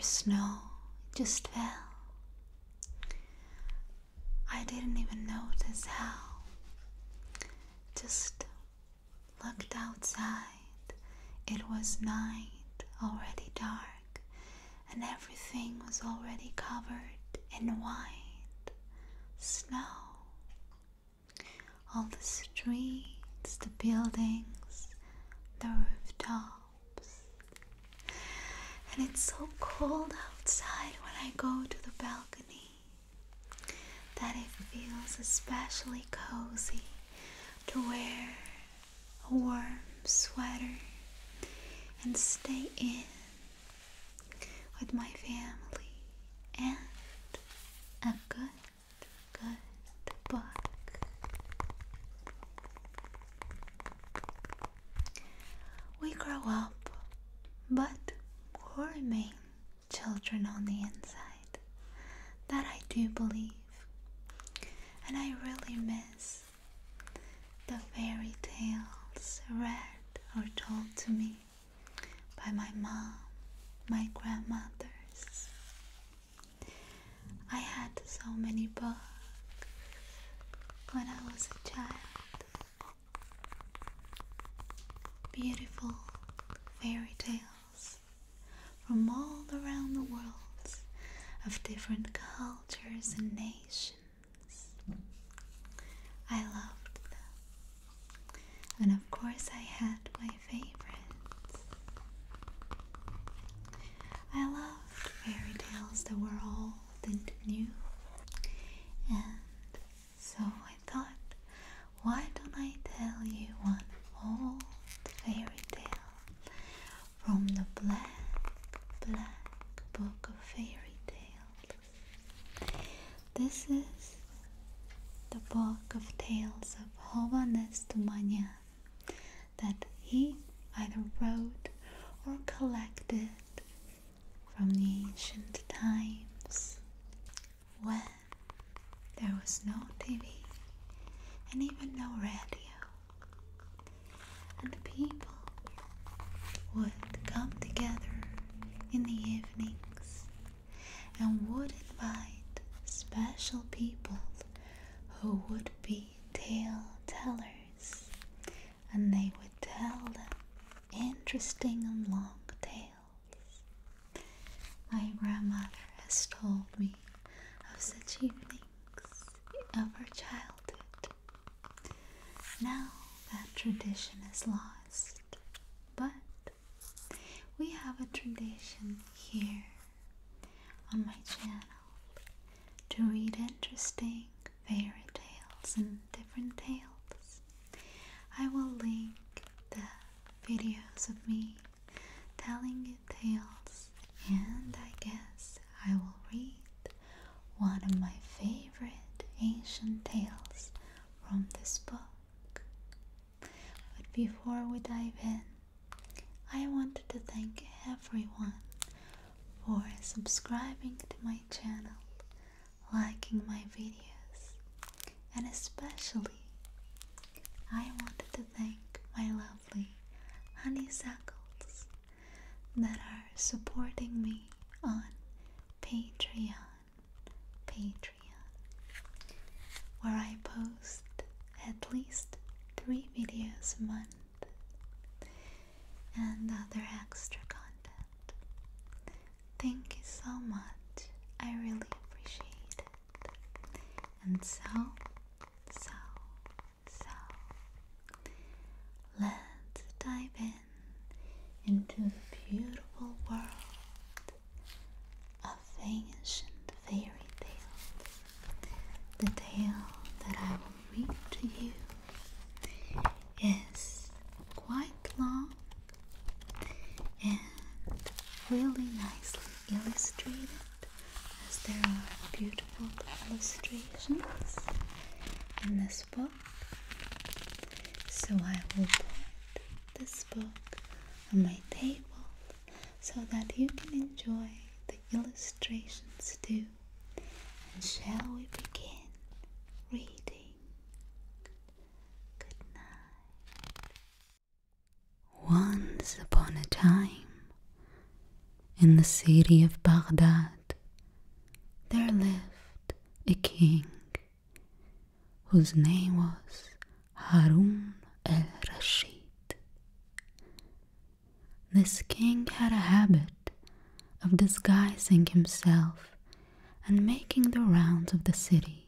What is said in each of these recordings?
there's snow, it just fell. I didn't even notice how. Just looked outside. It was night, already dark, and everything was already covered in white snow. All the streets, the buildings, the rooftops. And it's so cold outside when I go to the balcony that it feels especially cozy to wear a warm sweater and stay in with my family and a good book. We grow up, but we remain children on the inside. That I do believe. And I really miss the fairy tales read or told to me by my mom, my grandmothers. I had so many books when I was a child. Beautiful fairy tales from all around the world of different cultures and nations. I loved them. And of course I had my favorites. I loved fairy tales that were old and new. And so I thought, why don't I tell you one old fairy tale from the black book of fairy tales. This is the book of tales of Anya that he either wrote or collected from the ancient times when there was no TV and even no radio, and people would come together in the evenings and would invite special people who would be tale tellers, and they would tell them interesting and long tales. My grandmother has told me of such evenings of her childhood. Now that tradition is lost, but we have a tradition here on my channel to read interesting fairy tales and different tales. I will link the videos of me telling you tales, and I guess I will read one of my favorite ancient tales from this book. But before we dive in, I wanted to thank everyone for subscribing to my channel, liking my videos, and especially I wanted to thank my lovely honeysuckles that are supporting me on Patreon, where I post at least 3 videos a month and other extra content. Thank you so much. I really appreciate it. And so let's dive into the beautiful world of ancient fairy tales. The tale that I will read to you is quite long and really nicely illustrated, as there are beautiful illustrations in this book. So I will put this book on my table so that you can enjoy the illustrations too. And shall we begin reading? Good night. Once upon a time, In the city of Baghdad, there lived a king whose name was Harun al-Rashid. This king had a habit of disguising himself and making the rounds of the city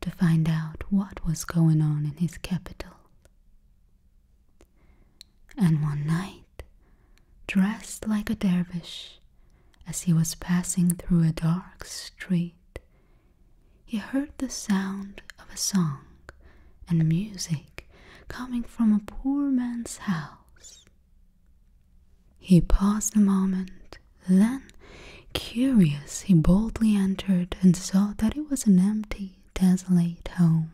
to find out what was going on in his capital. And one night, dressed like a dervish, as he was passing through a dark street, he heard the sound of a song and music coming from a poor man's house. He paused a moment, then, curious, he boldly entered and saw that it was an empty, desolate home.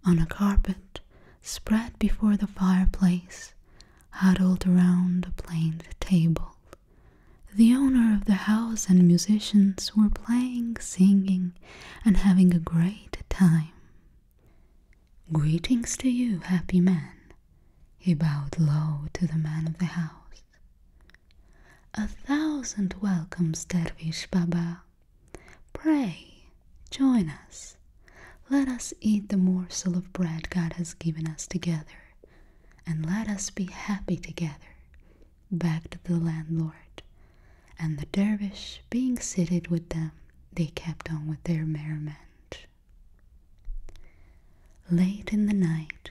On a carpet spread before the fireplace, huddled around a plain table, the owner of the house and musicians were playing, singing, and having a great time. "Greetings to you, happy man," he bowed low to the man of the house. "1,000 welcomes, Dervish Baba. Pray, join us. Let us eat the morsel of bread God has given us together, and let us be happy together," begged the landlord. And the dervish, being seated with them, they kept on with their merriment. Late in the night,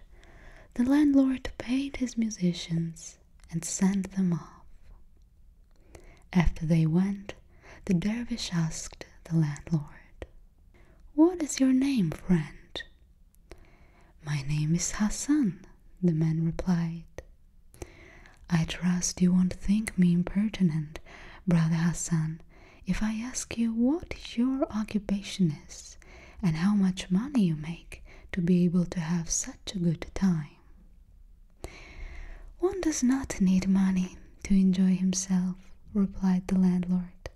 the landlord paid his musicians and sent them off. After they went, the dervish asked the landlord, "What is your name, friend?" "My name is Hassan," the man replied. "I trust you won't think me impertinent, Brother Hassan, if I ask you what your occupation is and how much money you make to be able to have such a good time." "One does not need money to enjoy himself," replied the landlord.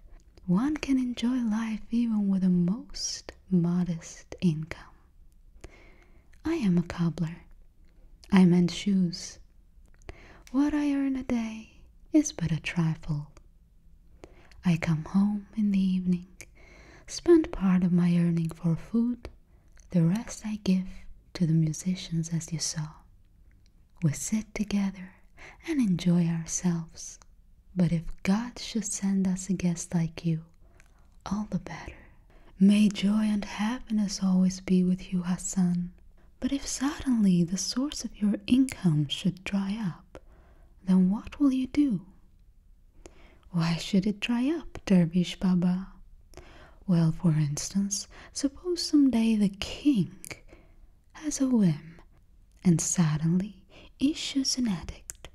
"One can enjoy life even with the most modest income. I am a cobbler. I mend shoes. What I earn a day is but a trifle. I come home in the evening, spend part of my earning for food, the rest I give to the musicians as you saw. We sit together and enjoy ourselves, but if God should send us a guest like you, all the better. May joy and happiness always be with you, Hassan. But if suddenly the source of your income should dry up, then what will you do?" "Why should it dry up, Dervish Baba?" "Well, for instance, suppose someday the king has a whim and suddenly issues an edict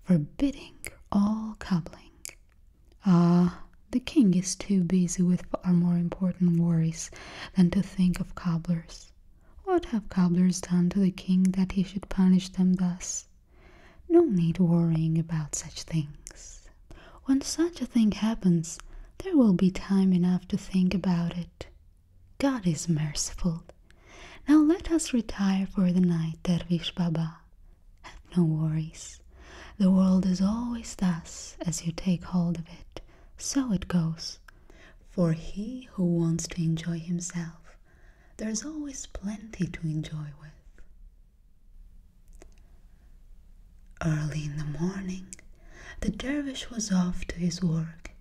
forbidding all cobbling. Ah, the king is too busy with far more important worries than to think of cobblers. What have cobblers done to the king that he should punish them thus? No need worrying about such things. When such a thing happens, there will be time enough to think about it. God is merciful. Now let us retire for the night, Dervish Baba. Have no worries. The world is always thus, as you take hold of it, so it goes. For he who wants to enjoy himself, there's always plenty to enjoy with." Early in the morning, the dervish was off to his work,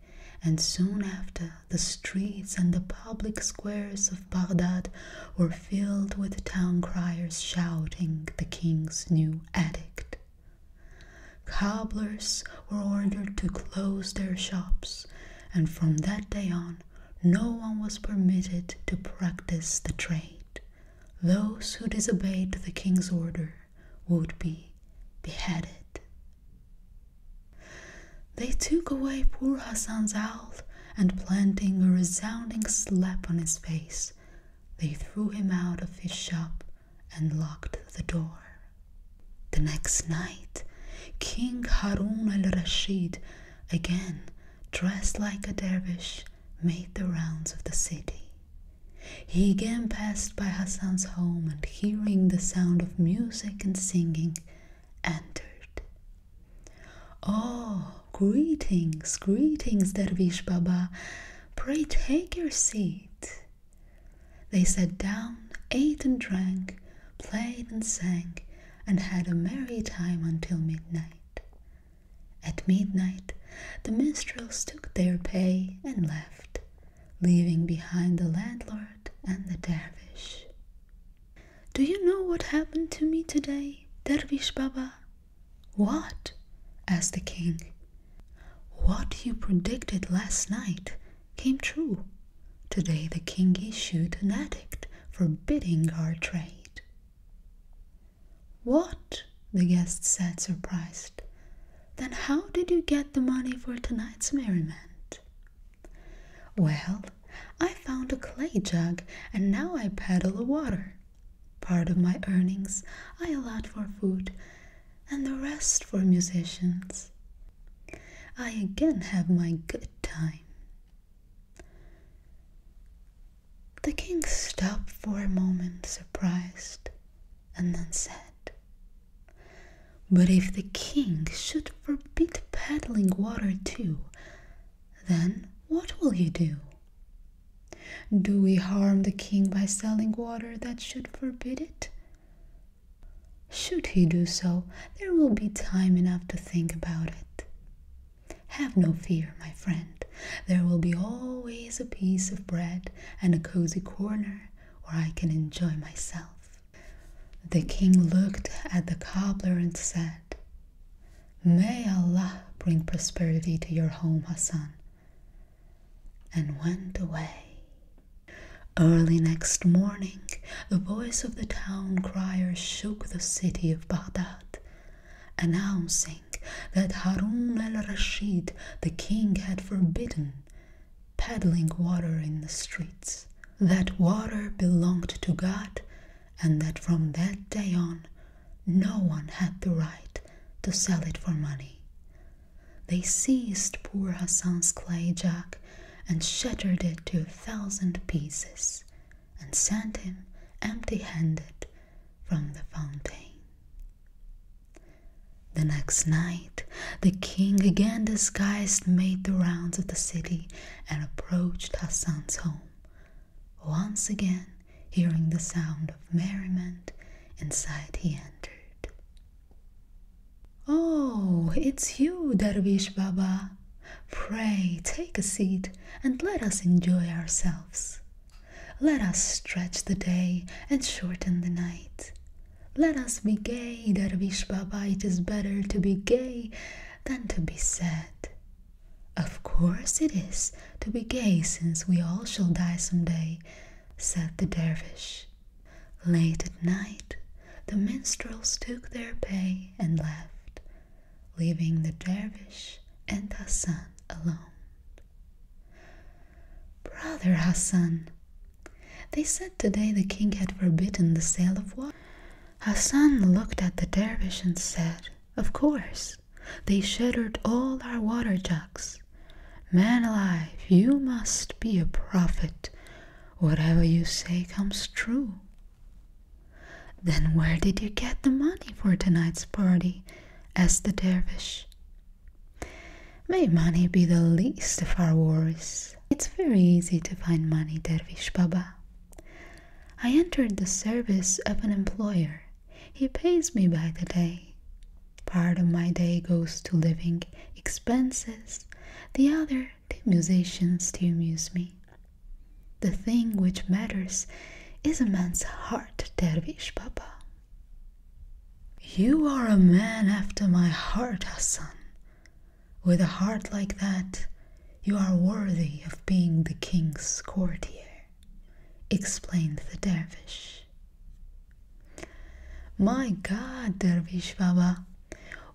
and soon after the streets and the public squares of Baghdad were filled with town criers shouting the king's new edict. Cobblers were ordered to close their shops, and from that day on, no one was permitted to practice the trade. Those who disobeyed the king's order would be beheaded. They took away poor Hassan's owl, and planting a resounding slap on his face, they threw him out of his shop and locked the door. The next night, King Harun al-Rashid, again dressed like a dervish, made the rounds of the city. He again passed by Hassan's home, and hearing the sound of music and singing, entered. "Oh," Greetings, greetings, Dervish Baba. Pray take your seat. They sat down, ate and drank, played and sang, and had a merry time until midnight. At midnight, the minstrels took their pay and left, leaving behind the landlord and the dervish. Do you know what happened to me today, Dervish Baba? What? Asked the king. What you predicted last night came true. Today the king issued an edict forbidding our trade. What? The guest said, surprised. Then how did you get the money for tonight's merriment? Well, I found a clay jug and now I peddle the water. Part of my earnings I allot for food and the rest for musicians. I again have my good time. The king stopped for a moment, surprised, and then said, But if the king should forbid peddling water too, then what will you do? Do we harm the king by selling water that should forbid it? Should he do so, there will be time enough to think about it. Have no fear, my friend. There will be always a piece of bread and a cozy corner where I can enjoy myself. The king looked at the cobbler and said, May Allah bring prosperity to your home, Hassan, and went away. Early next morning, the voice of the town crier shook the city of Baghdad, announcing that Harun al-Rashid, the king, had forbidden peddling water in the streets. That water belonged to God, and that from that day on, no one had the right to sell it for money. They seized poor Hassan's clay jug and shattered it to 1,000 pieces, and sent him empty-handed from the fountain. The next night, the king, again disguised, made the rounds of the city and approached Hassan's home. Once again, hearing the sound of merriment, inside he entered. Oh, it's you, Dervish Baba. Pray take a seat and let us enjoy ourselves. Let us stretch the day and shorten the night. Let us be gay, Dervish Baba. It is better to be gay than to be sad. Of course it is to be gay, since we all shall die someday, said the dervish. Late at night, the minstrels took their pay and left, leaving the dervish and Hassan alone. Brother Hassan, they said today the king had forbidden the sale of water. Hassan looked at the dervish and said, Of course, they shattered all our water jugs. Man alive, you must be a prophet. Whatever you say comes true. Then where did you get the money for tonight's party? Asked the dervish. May money be the least of our worries. It's very easy to find money, Dervish Baba. I entered the service of an employer. He pays me by the day. Part of my day goes to living expenses, the other to musicians to amuse me. The thing which matters is a man's heart, Dervish Baba. You are a man after my heart, Hassan. With a heart like that, you are worthy of being the king's courtier, explained the dervish. My God, Dervish Baba,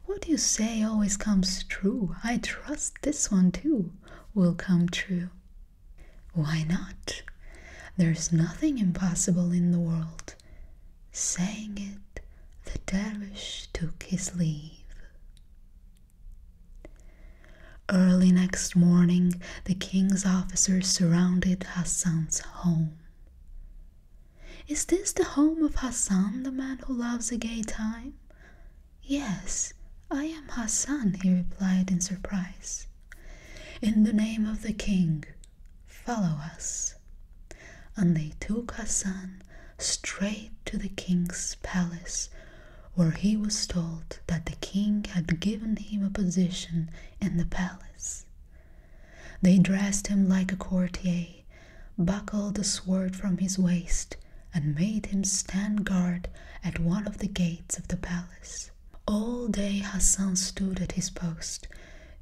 what you say always comes true. I trust this one too will come true. Why not? There's nothing impossible in the world. Saying it, the dervish took his leave. Early next morning, the king's officers surrounded Hassan's home. Is this the home of Hassan, the man who loves a gay time? Yes, I am Hassan, he replied in surprise. In the name of the king, follow us. And they took Hassan straight to the king's palace, where he was told that the king had given him a position in the palace. They dressed him like a courtier, buckled a sword from his waist, and made him stand guard at one of the gates of the palace. All day Hassan stood at his post,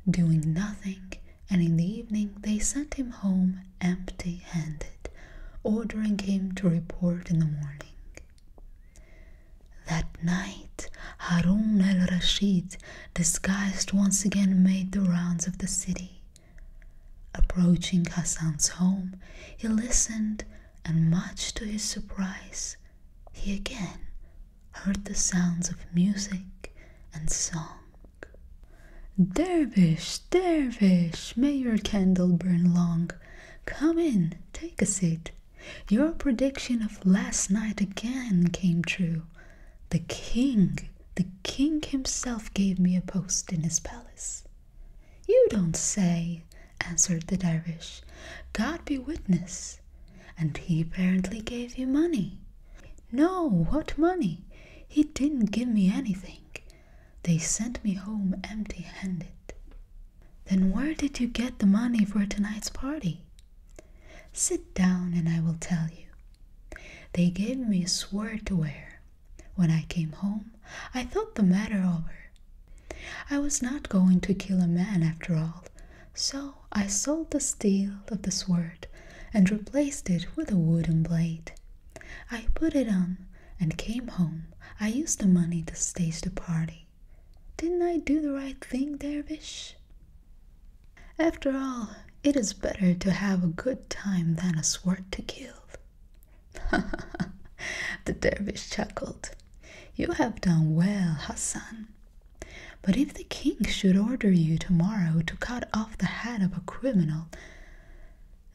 doing nothing, and in the evening they sent him home empty-handed, ordering him to report in the morning. That night, Harun al-Rashid, disguised once again, made the rounds of the city. Approaching Hassan's home, he listened, and much to his surprise, he again heard the sounds of music and song. Dervish, dervish, may your candle burn long. Come in, take a seat. Your prediction of last night again came true. The king himself gave me a post in his palace. You don't say, answered the dervish. God be witness. And he apparently gave you money. No, what money? He didn't give me anything. They sent me home empty-handed. Then where did you get the money for tonight's party? Sit down and I will tell you. They gave me a sword to wear. When I came home, I thought the matter over. I was not going to kill a man after all, so I sold the steel of the sword and replaced it with a wooden blade. I put it on and came home. I used the money to stage the party. Didn't I do the right thing, dervish? After all, it is better to have a good time than a sword to kill. The dervish chuckled. You have done well, Hassan. But if the king should order you tomorrow to cut off the head of a criminal,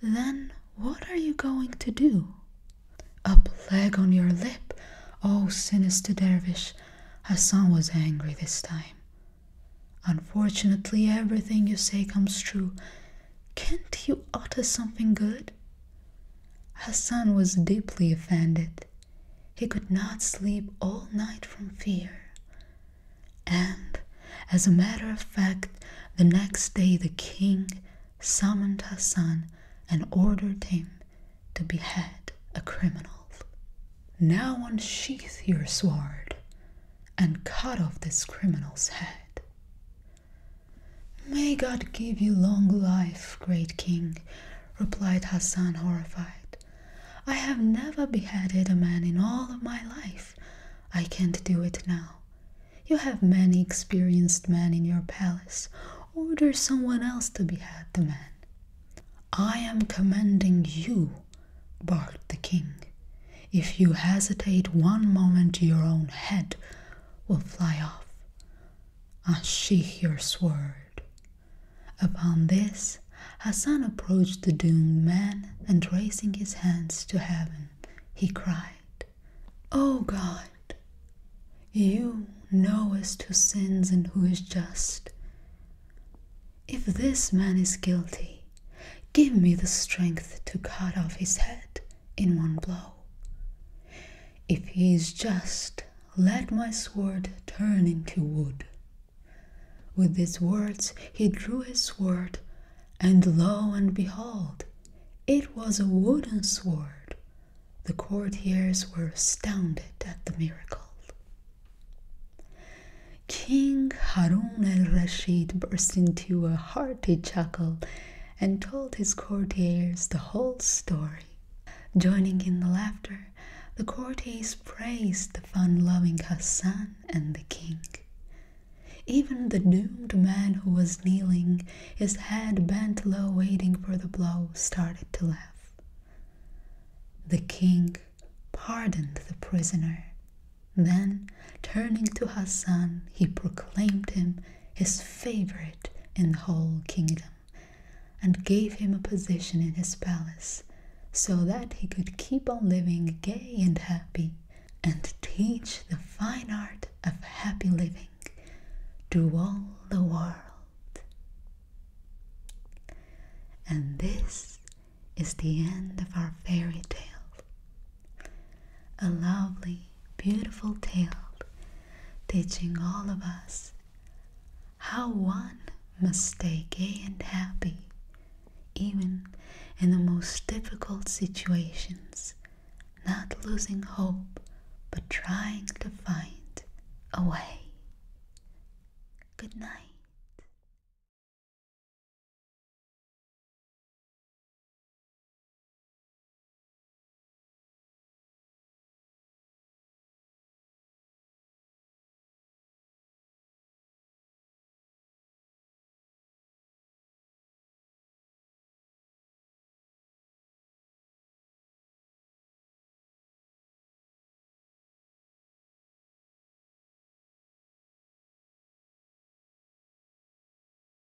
then what are you going to do? A plague on your lip, oh sinister dervish. Hassan was angry this time. Unfortunately, everything you say comes true. Can't you utter something good? Hassan was deeply offended. He could not sleep all night from fear. And, as a matter of fact, the next day the king summoned Hassan and ordered him to behead a criminal. Now unsheath your sword and cut off this criminal's head. May God give you long life, great king, replied Hassan, horrified. I have never beheaded a man in all of my life. I can't do it now. You have many experienced men in your palace. Order someone else to behead the man. I am commanding you, barked the king. If you hesitate one moment, your own head will fly off. Unsheath your sword. Upon this, Hassan approached the doomed man, and raising his hands to heaven, he cried, O God, you know as to sins and who is just. If this man is guilty, give me the strength to cut off his head in one blow. If he is just, let my sword turn into wood. With these words he drew his sword, and lo and behold, it was a wooden sword. The courtiers were astounded at the miracle. King Harun al-Rashid burst into a hearty chuckle and told his courtiers the whole story. Joining in the laughter, the courtiers praised the fun-loving Hassan and the king. Even the doomed man who was kneeling, his head bent low waiting for the blow, started to laugh. The king pardoned the prisoner. Then, turning to Hassan, he proclaimed him his favorite in the whole kingdom, and gave him a position in his palace, so that he could keep on living gay and happy, and teach the fine art of happy living through all the world. And this is the end of our fairy tale. A lovely, beautiful tale teaching all of us how one must stay gay and happy, even in the most difficult situations, not losing hope, but trying to find a way. Good night.